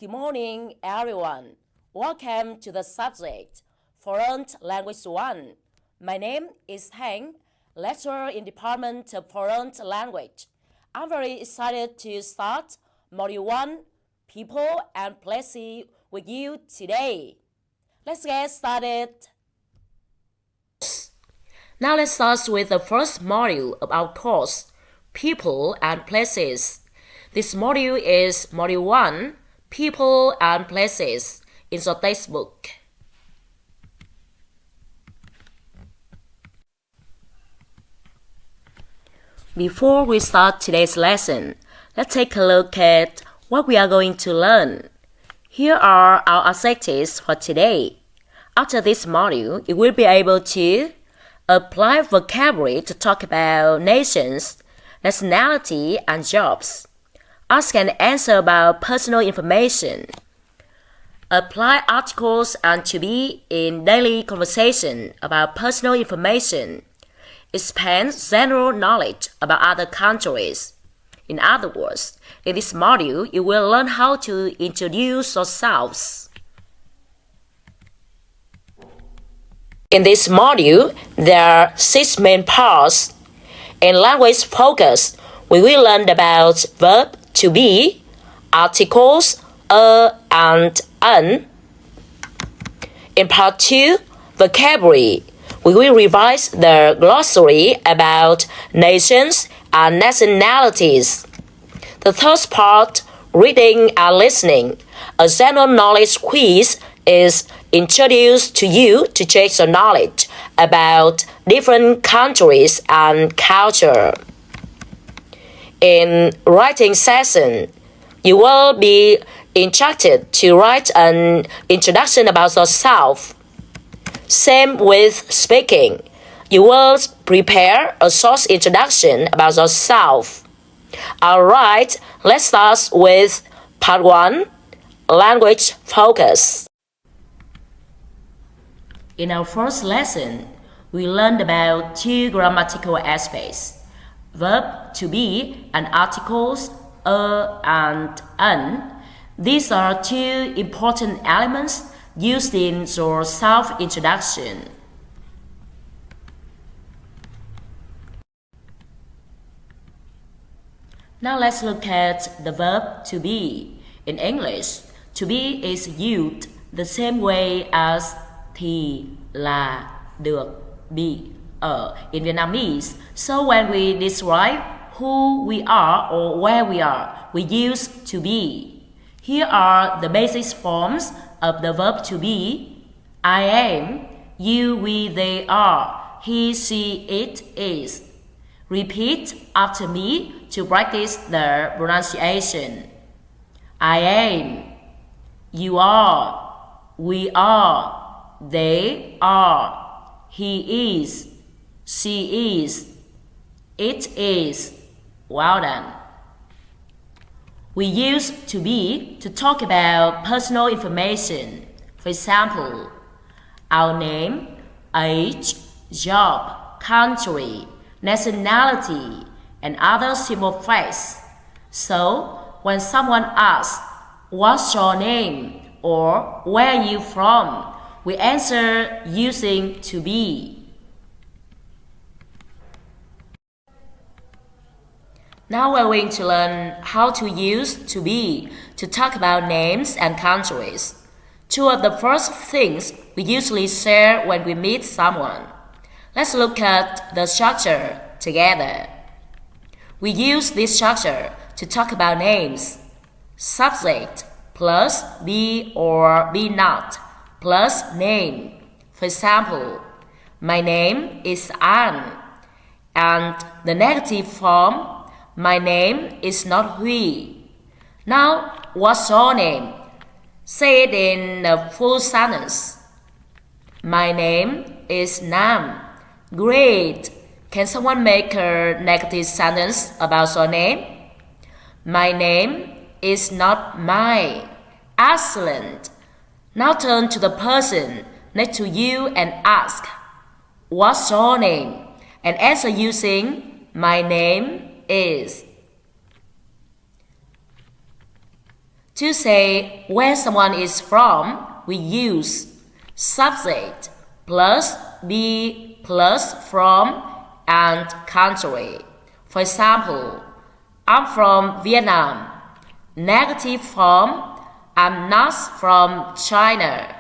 Good morning, everyone. Welcome to the subject, Foreign Language 1. My name is Heng, lecturer in Department of Foreign Language. I'm very excited to start Module 1, People and Places with you today. Let's get started. Now let's start with the first module of our course, People and Places. This module is Module 1, People and Places in the textbook. Before we start today's lesson, let's take a look at what we are going to learn. Here are our objectives for today. After this module, you will be able to apply vocabulary to talk about nations, nationality, and jobs. Ask and answer about personal information. Apply articles and to be in daily conversation about personal information. Expand general knowledge about other countries. In other words, in this module, you will learn how to introduce yourselves. In this module, there are 6 main parts. In language focus, we will learn about verb to be, articles and an. In part 2, vocabulary, we will revise the glossary about nations and nationalities. The third part, reading and listening, a general knowledge quiz is introduced to you to check your knowledge about different countries and culture. In writing session, you will be instructed to write an introduction about yourself. Same with speaking. You will prepare a short introduction about yourself. Alright, let's start with part 1, language focus. In our first lesson, we learned about 2 grammatical aspects, verb to be and articles and an. These are 2 important elements used in your self-introduction. Now let's look at the verb to be. In English, to be is used the same way as thì, là, được, bị, ở in Vietnamese. So when we describe who we are or where we are, we use to be. Here are the basic forms of the verb to be. I am, you, we, they are, he, she, it is. Repeat after me to practice the pronunciation. I am, you are, we are, they are, he is, she is, it is. Well done. We use to be to talk about personal information. For example, our name, age, job, country, nationality, and other simple phrases. So, when someone asks, "What's your name?" or "Where are you from?" we answer using to be. Now we're going to learn how to use to be to talk about names and countries. 2 of the first things we usually share when we meet someone. Let's look at the structure together. We use this structure to talk about names. Subject plus be or be not plus name. For example, my name is An, and the negative form, my name is not Huy. Now, what's your name? Say it in a full sentence. My name is Nam. Great! Can someone make a negative sentence about your name? My name is not Mai. Excellent! Now turn to the person next to you and ask, "What's your name?" and answer using my name is. To say where someone is from, we use subject plus be plus from and country. For example, I'm from Vietnam. Negative form, I'm not from China.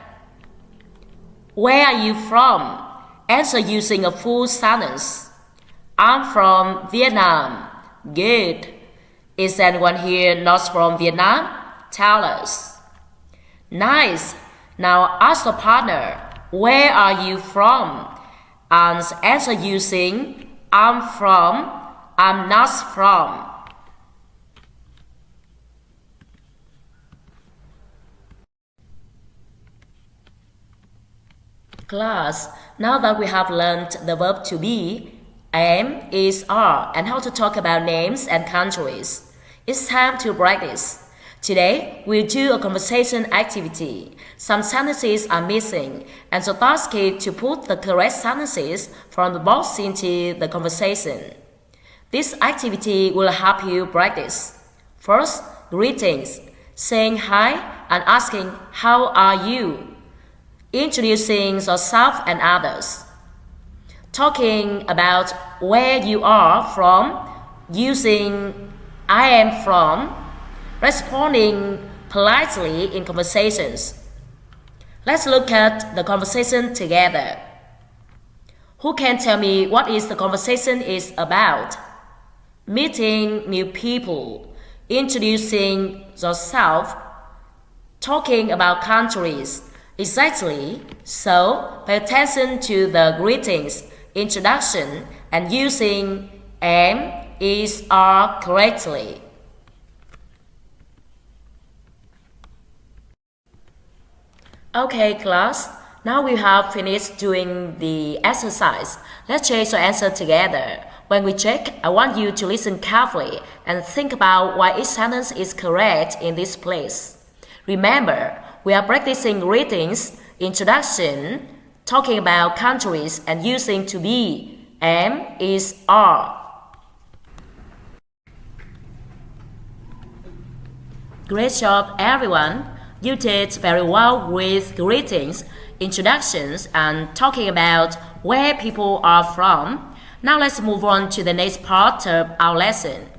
Where are you from? Answer using a full sentence. I'm from Vietnam. Good. Is anyone here not from Vietnam? Tell us. Nice. Now ask the partner, where are you from? And answer using I'm from, I'm not from. Class, now that we have learned the verb to be, am, is, are, and how to talk about names and countries, it's time to practice. Today, we'll do a conversation activity. Some sentences are missing, and so task is to put the correct sentences from the box into the conversation. This activity will help you practice. First, greetings, saying hi and asking how are you. Introducing yourself and others. Talking about where you are from using I am from. Responding politely in conversations. Let's look at the conversation together. Who can tell me what is the conversation is about? Meeting new people, introducing yourself, talking about countries. Exactly. So, pay attention to the greetings, introduction, and using am, is, are correctly. Okay, class. Now we have finished doing the exercise. Let's check your answer together. When we check, I want you to listen carefully and think about why each sentence is correct in this place. Remember, we are practicing greetings, introduction, talking about countries, and using to be, am, is, are. Great job, everyone. You did very well with greetings, introductions, and talking about where people are from. Now let's move on to the next part of our lesson.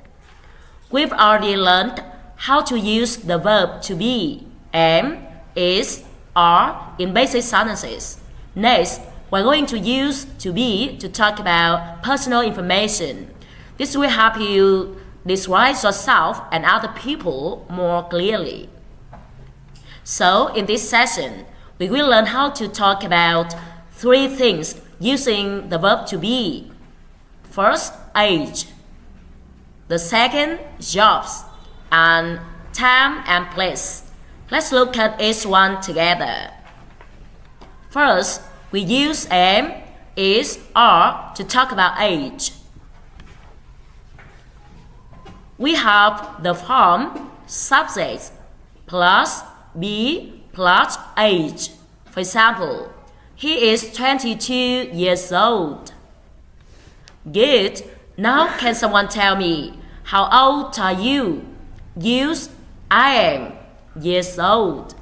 We've already learned how to use the verb to be, am, is, are in basic sentences. Next, we're going to use to be to talk about personal information. This will help you describe yourself and other people more clearly. So, in this session, we will learn how to talk about 3 things using the verb to be. First, age. The second, jobs. And time and place. Let's look at each one together. First, we use am, is, are to talk about age. We have the form subject plus be plus age. For example, he is 22 years old. Good. Now can someone tell me, how old are you? Use I am years old.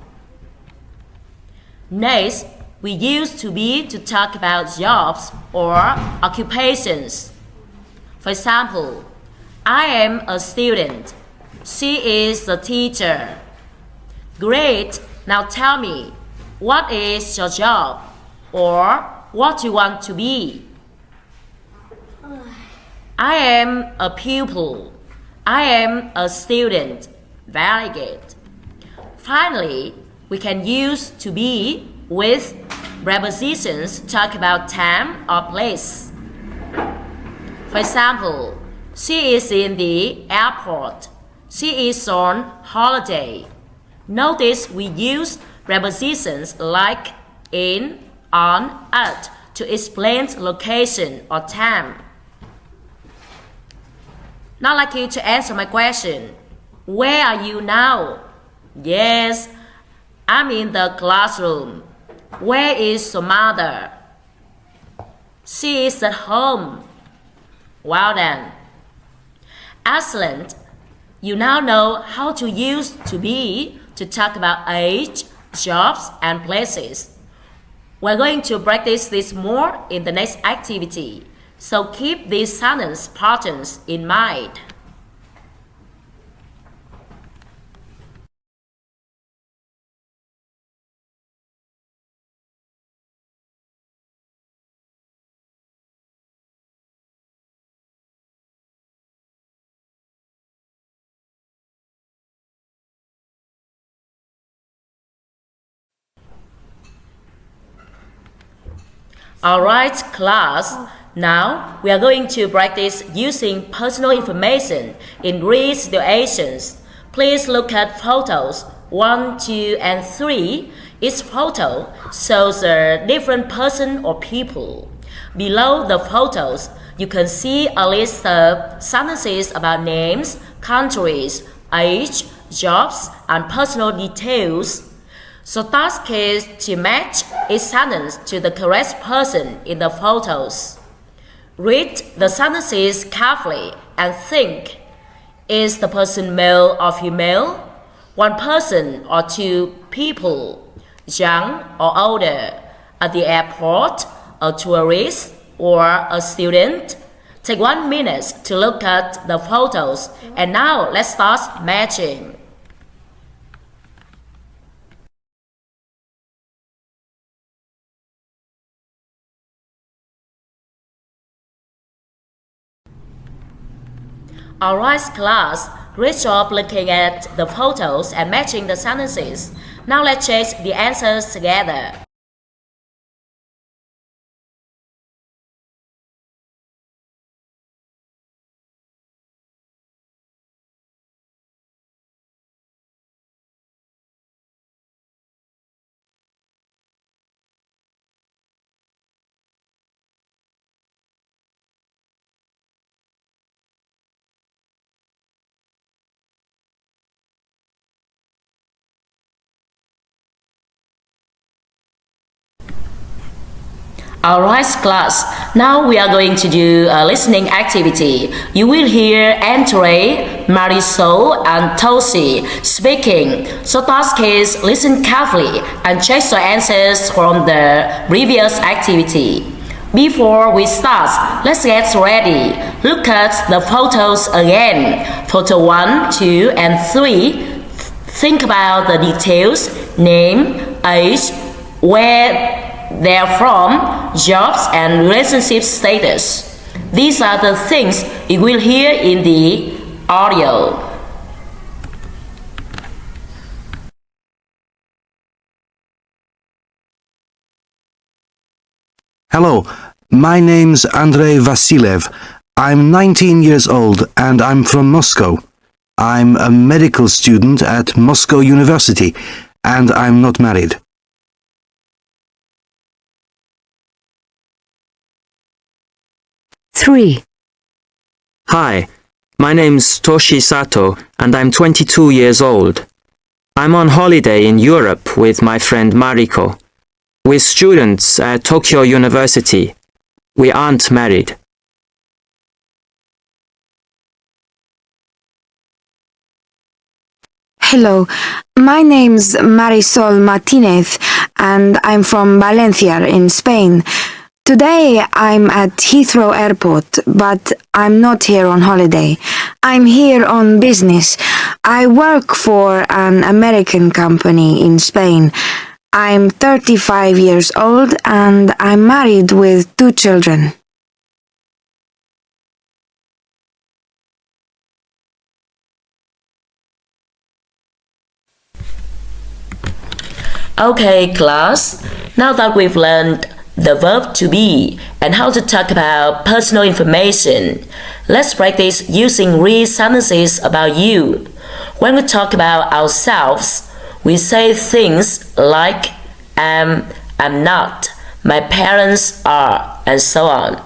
Next, we use to be to talk about jobs or occupations. For example, I am a student. She is a teacher. Great. Now tell me, what is your job? Or what do you want to be? I am a pupil. I am a student. Very good. Finally, we can use to be with prepositions to talk about time or place. For example, she is in the airport. She is on holiday. Notice we use prepositions like in, on, at to explain location or time. Now I'd like you to answer my question. Where are you now? Yes, I'm in the classroom. Where is your mother? She is at home. Well done. Excellent. You now know how to use to be to talk about age, jobs, and places. We're going to practice this more in the next activity, so keep these sentence patterns in mind. Alright, class. Now we are going to practice using personal information in real situations. Please look at photos 1, 2, and 3. Each photo shows a different person or people. Below the photos, you can see a list of sentences about names, countries, age, jobs, and personal details. So task is to match each sentence to the correct person in the photos. Read the sentences carefully and think, is the person male or female? One person or two people? Young or older? At the airport? A tourist or a student? Take 1 minute to look at the photos, and now let's start matching. Alright, class, great job looking at the photos and matching the sentences. Now let's check the answers together. Alright, class, now we are going to do a listening activity. You will hear Andre, Marisol, and Tosi speaking. So task is listen carefully and check your answers from the previous activity. Before we start, let's get ready. Look at the photos again. Photo 1, 2, and 3. Think about the details, name, age, where they're from, jobs, and relationship status. These are the things you will hear in the audio. Hello, my name's Andrei Vasilev. I'm 19 years old and I'm from Moscow. I'm a medical student at Moscow University and I'm not married. Three. Hi, my name's Toshi Sato and I'm 22 years old. I'm on holiday in Europe with my friend Mariko. We're students at Tokyo University. We aren't married. Hello, my name's Marisol Martinez and I'm from Valencia in Spain. Today I'm at Heathrow Airport, but I'm not here on holiday. I'm here on business. I work for an American company in Spain. I'm 35 years old and I'm married with 2 children. Okay, class, now that we've learned the verb to be and how to talk about personal information, let's practice using real sentences about you. When we talk about ourselves, we say things like am, I'm not, my parents are, and so on.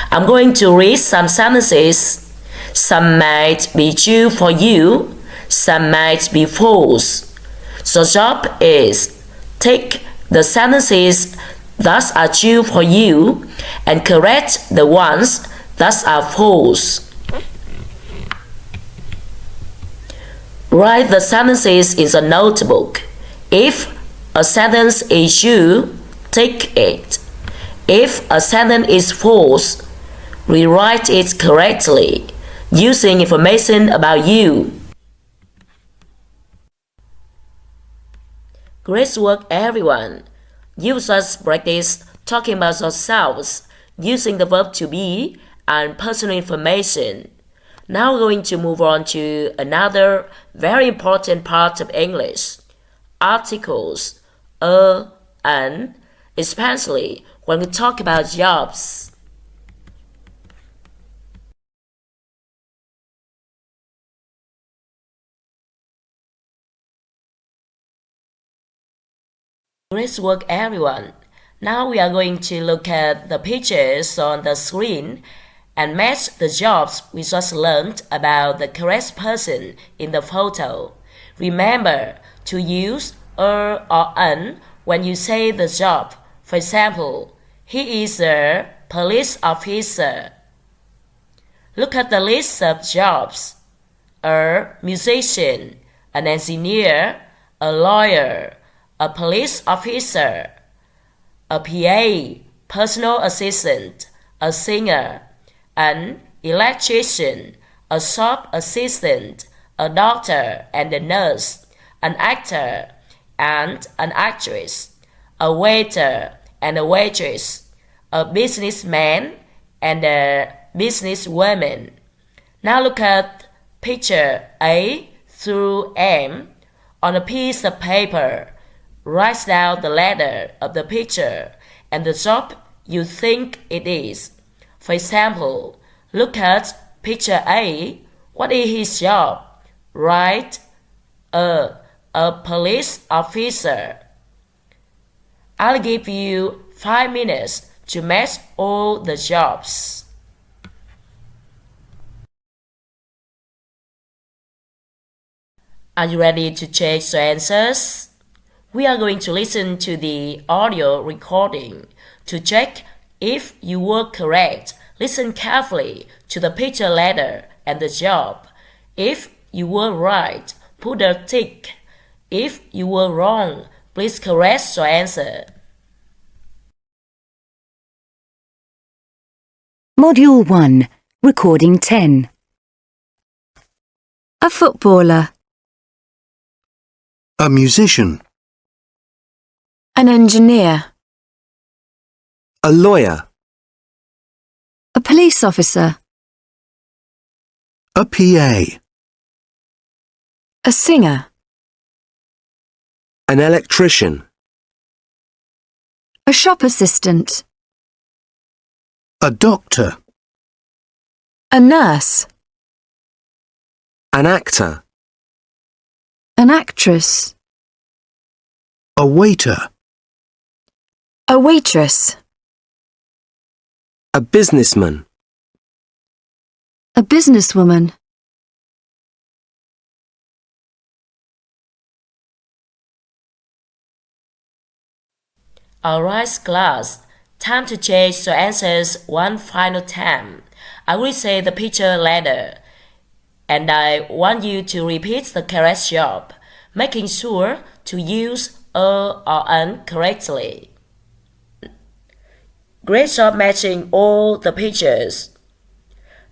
I'm going to read some sentences. Some might be true for you, some might be false. So job is take the sentences that are true for you and correct the ones that are false. Write the sentences in a notebook. If a sentence is true, tick it. If a sentence is false, rewrite it correctly using information about you. Great work, everyone! You just practice talking about yourselves using the verb to be and personal information. Now we're going to move on to another very important part of English. Articles, and, especially when we talk about jobs. Great work, everyone! Now we are going to look at the pictures on the screen and match the jobs we just learned about the correct person in the photo. Remember to use or an when you say the job. For example, he is a police officer. Look at the list of jobs. A musician, an engineer, a lawyer, a police officer, a PA, personal assistant, a singer, an electrician, a shop assistant, a doctor and a nurse, an actor and an actress, a waiter and a waitress, a businessman and a businesswoman. Now look at picture A through M. On a piece of paper, write down the letter of the picture and the job you think it is. For example, look at picture A. What is his job? Write a police officer. I'll give you 5 minutes to match all the jobs. Are you ready to check your answers? We are going to listen to the audio recording to check if you were correct. Listen carefully to the picture letter and the job. If you were right, put a tick. If you were wrong, please correct your answer. Module 1, Recording 10. A footballer. A musician. An engineer. A lawyer. A police officer. A PA. A singer. An electrician. A shop assistant. A doctor. A nurse. An actor. An actress. A waiter. A waitress. A businessman. A businesswoman. Alright, class. Time to change your answers one final time. I will say the picture letter, and I want you to repeat the correct job, making sure to use a or an correctly. Great job matching all the pictures.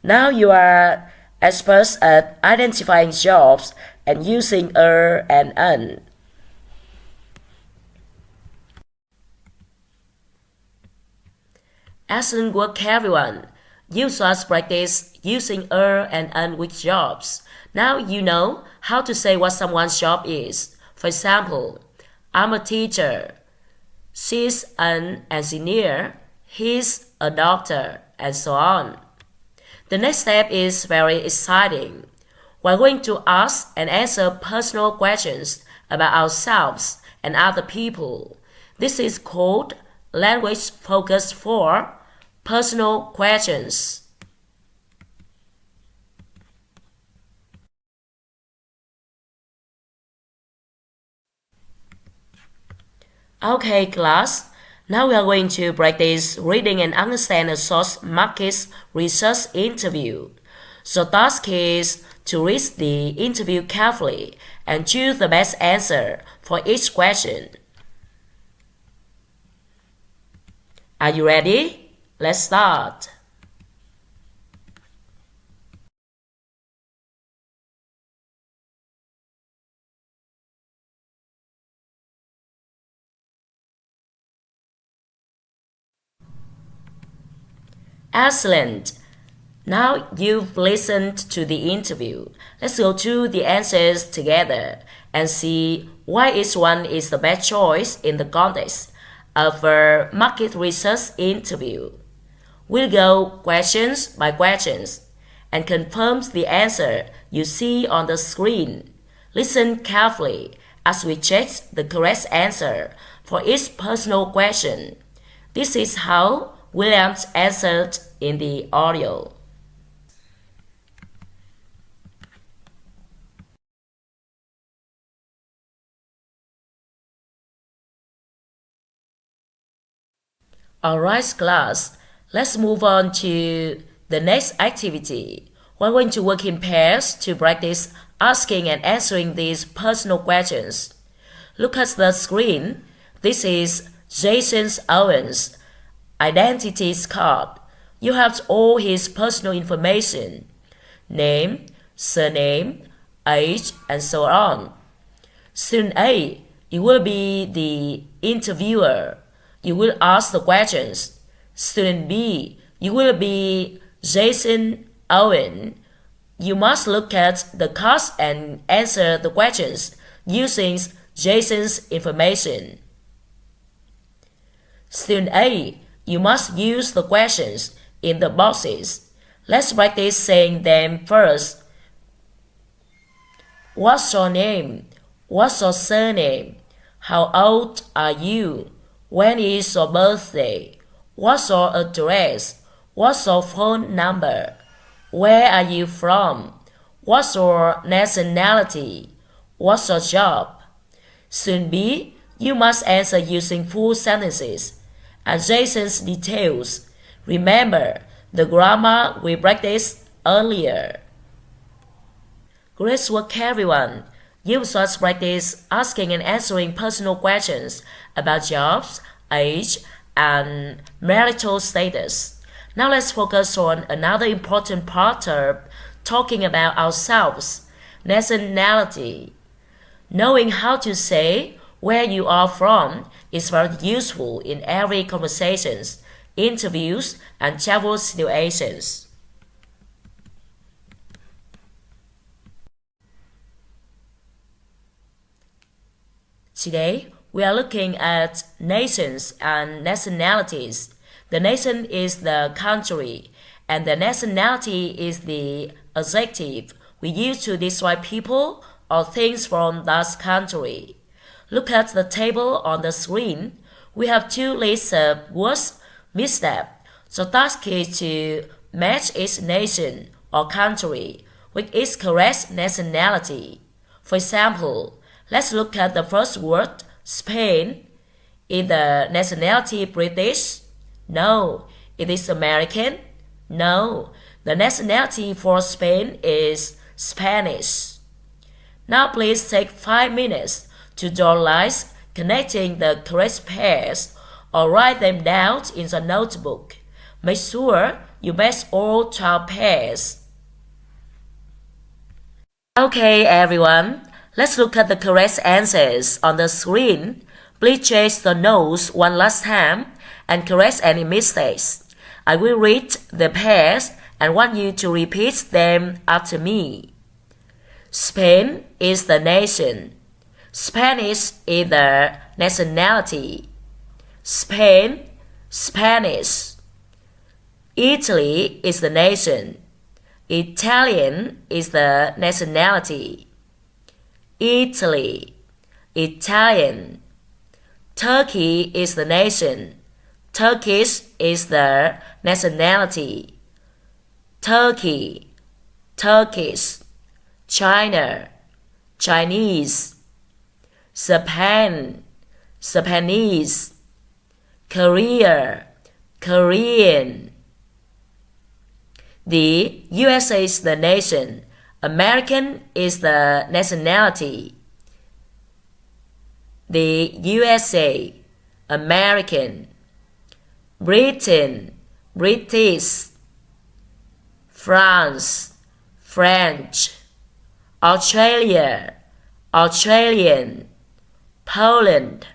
Now you are experts at identifying jobs and using a and an. Excellent work, everyone. You just practice using a and an with jobs. Now you know how to say what someone's job is. For example, I'm a teacher. She's an engineer. He's a doctor, and so on. The next step is very exciting. We're going to ask and answer personal questions about ourselves and other people. This is called Language Focus 4, Personal Questions. Okay, class. Now we are going to practice reading and understand a short market research interview. So task is to read the interview carefully and choose the best answer for each question. Are you ready? Let's start. Excellent. Now you've listened to the interview. Let's go through the answers together and see why each one is the best choice in the context of a market research interview. We'll go questions by questions and confirm the answer you see on the screen. Listen carefully as we check the correct answer for each personal question. This is how Williams answered in the audio. Alright class, let's move on to the next activity. We're going to work in pairs to practice asking and answering these personal questions. Look at the screen. This is Jason Owens' identity card. You have all his personal information, name, surname, age, and so on. Student A, you will be the interviewer. You will ask the questions. Student B, you will be Jason Owen. You must look at the cards and answer the questions using Jason's information. Student A, you must use the questions in the boxes. Let's practice saying them first. What's your name? What's your surname? How old are you? When is your birthday? What's your address? What's your phone number? Where are you from? What's your nationality? What's your job? Student B, you must answer using full sentences and Jason's details. Remember the grammar we practiced earlier. Great work, everyone. You should practice asking and answering personal questions about jobs, age, and marital status. Now let's focus on another important part of talking about ourselves, nationality. Knowing how to say where you are from is very useful in every conversations, interviews, and travel situations. Today, we are looking at nations and nationalities. The nation is the country, and the nationality is the adjective we use to describe people or things from that country. Look at the table on the screen. We have two lists of words mixed up. So task is to match each nation or country with its correct nationality. For example, let's look at the first word, Spain. Is the nationality British? No. It is American? No. The nationality for Spain is Spanish. Now please take 5 minutes to draw lines connecting the correct pairs or write them down in the notebook. Make sure you match all 12 pairs. Okay, everyone. Let's look at the correct answers on the screen. Please check the notes one last time and correct any mistakes. I will read the pairs and want you to repeat them after me. Spain is the nation. Spanish is the nationality. Spain, Spanish. Italy is the nation. Italian is the nationality. Italy, Italian. Turkey is the nation. Turkish is the nationality. Turkey, Turkish. China, Chinese. Japan, Japanese. Korea, Korean. The USA is the nation. American is the nationality. The USA, American. Britain, British. France, French. Australia, Australian. Poland,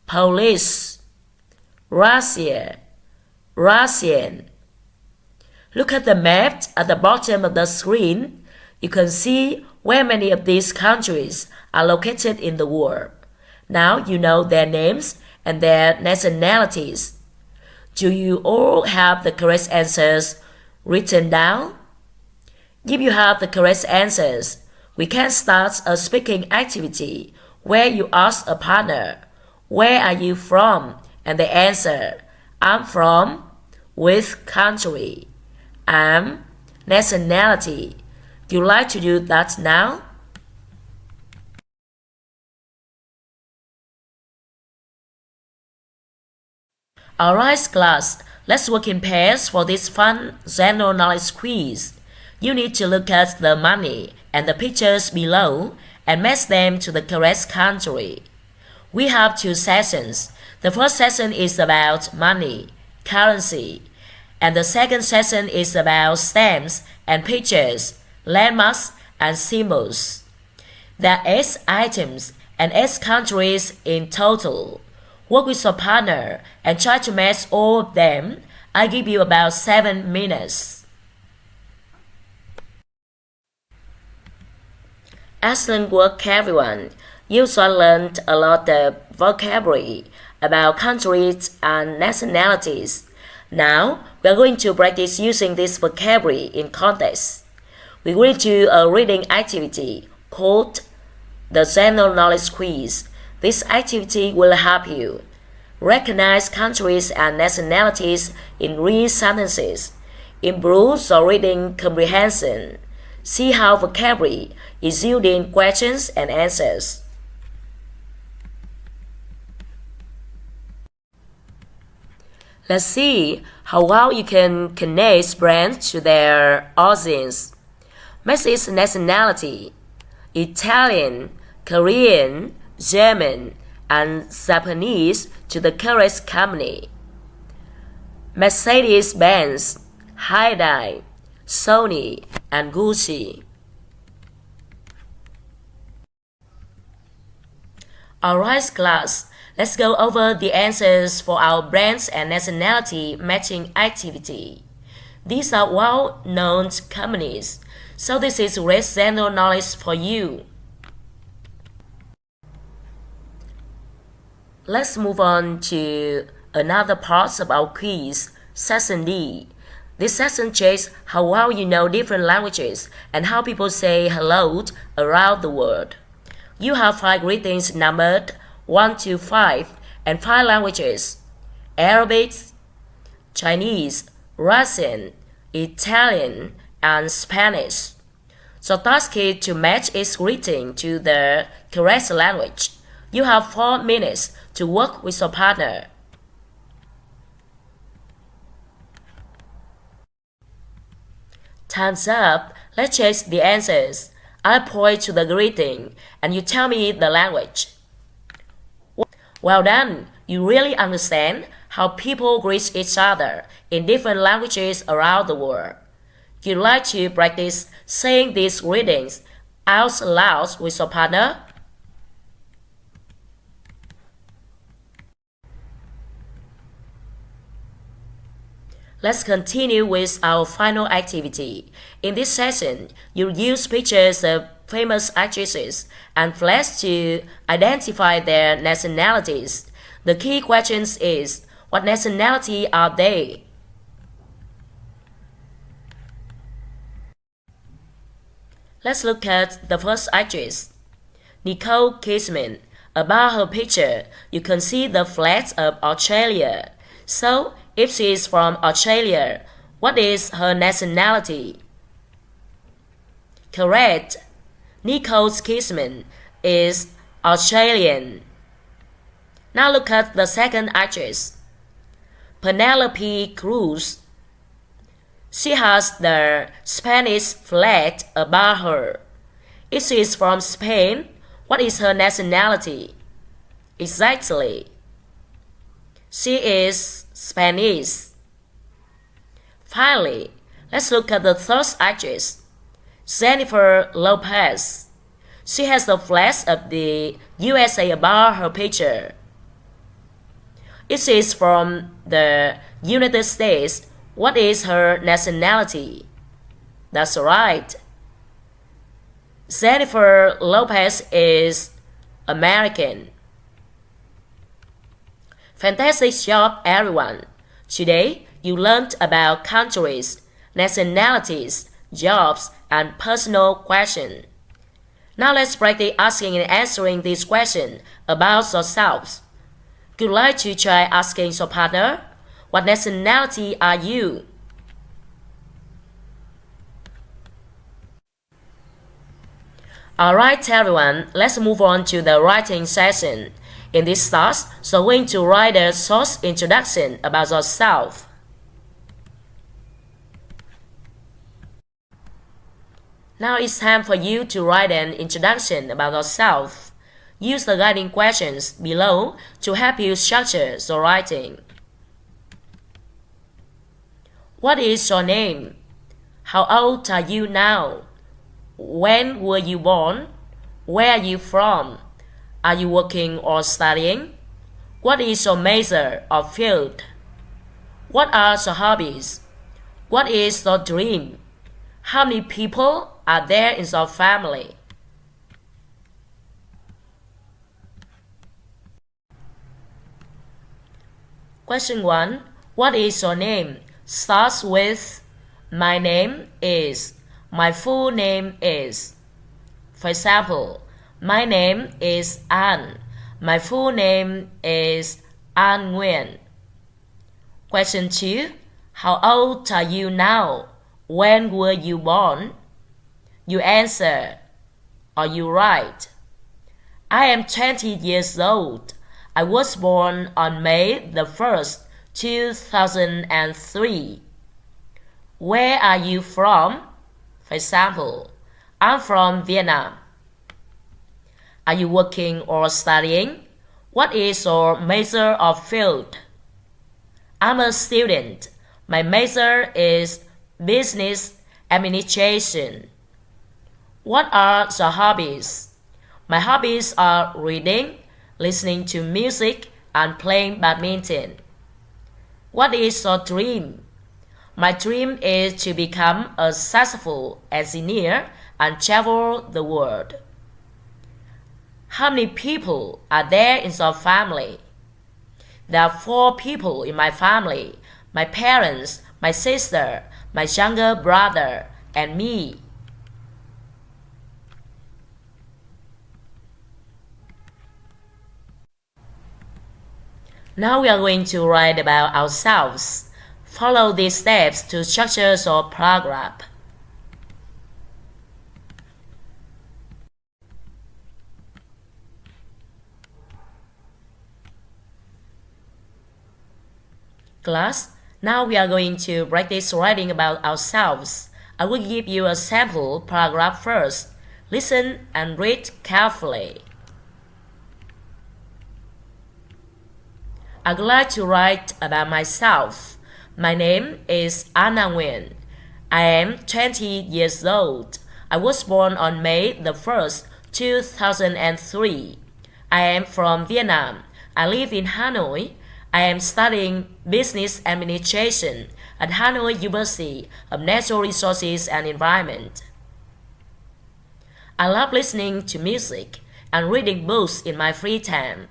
Polish. Russia, Russian. Look at the map at the bottom of the screen. You can see where many of these countries are located in the world. Now you know their names and their nationalities. Do you all have the correct answers written down? If you have the correct answers, we can start a speaking activity where you ask a partner, "Where are you from?" And they answer, "I'm from," with country, "I'm," nationality. Do you like to do that now? Alright class, let's work in pairs for this fun general knowledge quiz. You need to look at the money and the pictures below and match them to the correct country. We have 2 sessions. The first session is about money, currency, and the second session is about stamps and pictures, landmarks and symbols. There are 8 items and 8 countries in total. Work with your partner and try to match all of them. I give you about 7 minutes. Excellent work, everyone. You also learned a lot of vocabulary about countries and nationalities. Now, we are going to practice using this vocabulary in context. We're going to do a reading activity called the General Knowledge Quiz. This activity will help you recognize countries and nationalities in real sentences, improve your reading comprehension, see how vocabulary is used in questions and answers. Let's see how well you can connect brands to their audience. Message nationality: Italian, Korean, German, and Japanese to the correct company. Mercedes-Benz, Hyundai, Sony, and Gucci. Alright class, let's go over the answers for our brands and nationality matching activity. These are well-known companies, so this is great general knowledge for you. Let's move on to another part of our quiz, Section D. This section checks how well you know different languages and how people say hello around the world. You have 5 greetings numbered 1 to 5 and 5 languages: Arabic, Chinese, Russian, Italian, and Spanish. So task is to match each greeting to the correct language. You have 4 minutes to work with your partner. Time's up. Let's check the answers. I point to the greeting and you tell me the language. Well done. You really understand how people greet each other in different languages around the world. You'd like to practice saying these greetings out loud with your partner? Let's continue with our final activity. In this session, you'll use pictures of famous actresses and flags to identify their nationalities. The key question is, what nationality are they? Let's look at the first actress, Nicole Kidman. Above her picture, you can see the flag of Australia. So, if she is from Australia, what is her nationality? Correct. Nicole Kidman is Australian. Now look at the second actress, Penelope Cruz. She has the Spanish flag above her. If she is from Spain, what is her nationality? Exactly. She is Spanish. Finally, let's look at the third actress, Jennifer Lopez. She has the flag of the USA above her picture. If she is from the United States, what is her nationality? That's right. Jennifer Lopez is American. Fantastic job, everyone. Today, you learned about countries, nationalities, jobs, and personal questions. Now let's practice asking and answering these questions about yourselves. Would you like to try asking your partner, what nationality are you? Alright everyone, let's move on to the writing session. In this task, you're going to write a short introduction about yourself. Now it's time for you to write an introduction about yourself. Use the guiding questions below to help you structure your writing. What is your name? How old are you now? When were you born? Where are you from? Are you working or studying? What is your major or field? What are your hobbies? What is your dream? How many people are there in your family? Question 1. What is your name? Starts with my name is. My full name is. For example, my name is An. My full name is An Nguyen. Question 2. How old are you now? When were you born? You answer or you write. I am 20 years old. I was born on May the 1st, 2003. Where are you from? For example, I'm from Vietnam. Are you working or studying? What is your major or field? I'm a student. My major is business administration. What are your hobbies? My hobbies are reading, listening to music, and playing badminton. What is your dream? My dream is to become a successful engineer and travel the world. How many people are there in your family? There are 4 people in my family: my parents, my sister, my younger brother, and me. Now we are going to write about ourselves. Follow these steps to structure your paragraph. Class, now we are going to practice writing about ourselves. I will give you a sample paragraph first. Listen and read carefully. I'd like to write about myself. My name is Anna Nguyen. I am 20 years old. I was born on May the 1st, 2003. I am from Vietnam. I live in Hanoi. I am studying business administration at Hanoi University of Natural Resources and Environment. I love listening to music and reading books in my free time.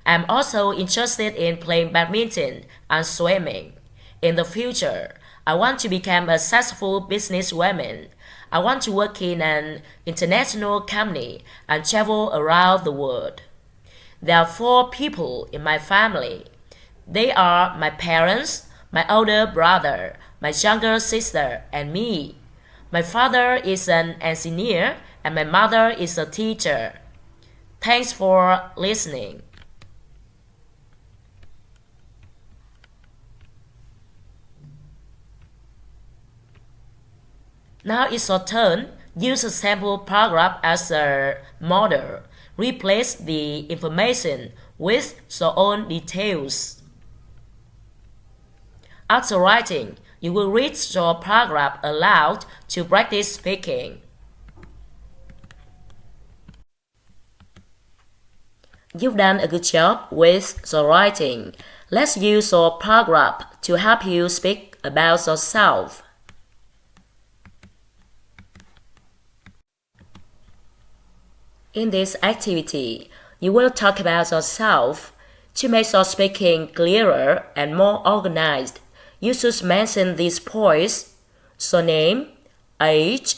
I am also interested in playing badminton and swimming. In the future, I want to become a successful businesswoman. I want to work in an international company and travel around the world. There are 4 people in my family. They are my parents, my older brother, my younger sister, and me. My father is an engineer and my mother is a teacher. Thanks for listening. Now it's your turn. Use a sample paragraph as a model. Replace the information with your own details. After writing, you will read your paragraph aloud to practice speaking. You've done a good job with your writing. Let's use your paragraph to help you speak about yourself. In this activity, you will talk about yourself. To make your speaking clearer and more organized, you should mention these points: your name, age,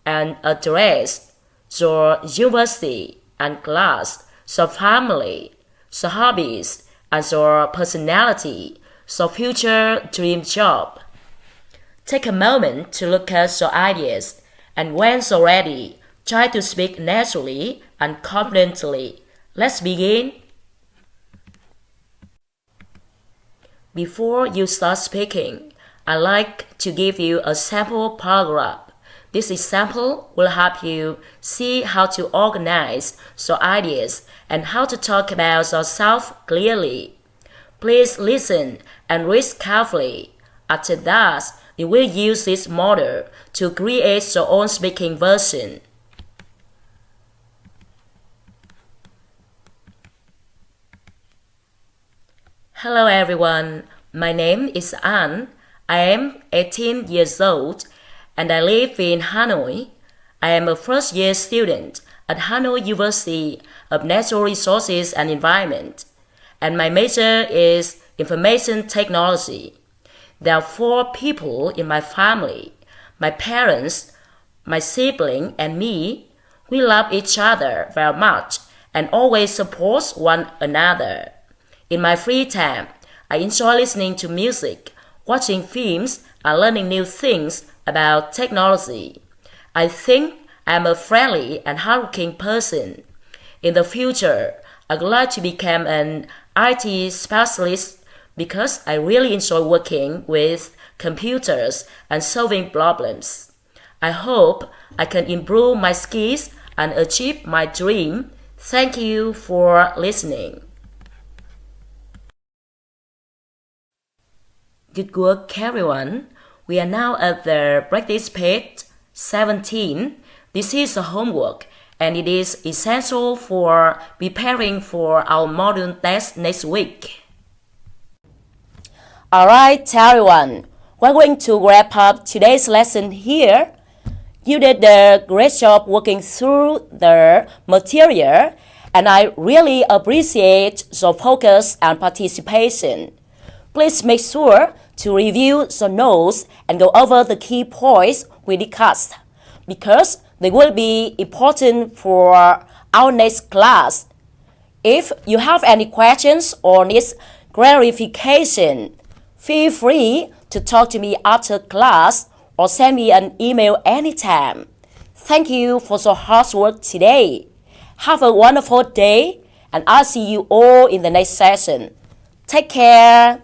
and address, your university and class, your family, your hobbies, and your personality, your future dream job. Take a moment to look at your ideas, and when you're ready, try to speak naturally and confidently. Let's begin. Before you start speaking, I'd like to give you a sample paragraph. This example will help you see how to organize your ideas and how to talk about yourself clearly. Please listen and read carefully. After that, you will use this model to create your own speaking version. Hello everyone, my name is Anne. I am 18 years old and I live in Hanoi. I am a first-year student at Hanoi University of Natural Resources and Environment, and my major is Information Technology. There are 4 people in my family: my parents, my sibling, and me. We love each other very much and always support one another. In my free time, I enjoy listening to music, watching films, and learning new things about technology. I think I'm a friendly and hardworking person. In the future, I'd like to become an IT specialist because I really enjoy working with computers and solving problems. I hope I can improve my skills and achieve my dream. Thank you for listening. Good work, everyone. We are now at the practice page 17. This is a homework, and it is essential for preparing for our module test next week. Alright, everyone. We're going to wrap up today's lesson here. You did a great job working through the material, and I really appreciate your focus and participation. Please make sure to review the notes and go over the key points we discussed, because they will be important for our next class. If you have any questions or need clarification, feel free to talk to me after class or send me an email anytime. Thank you for your hard work today. Have a wonderful day, and I'll see you all in the next session. Take care.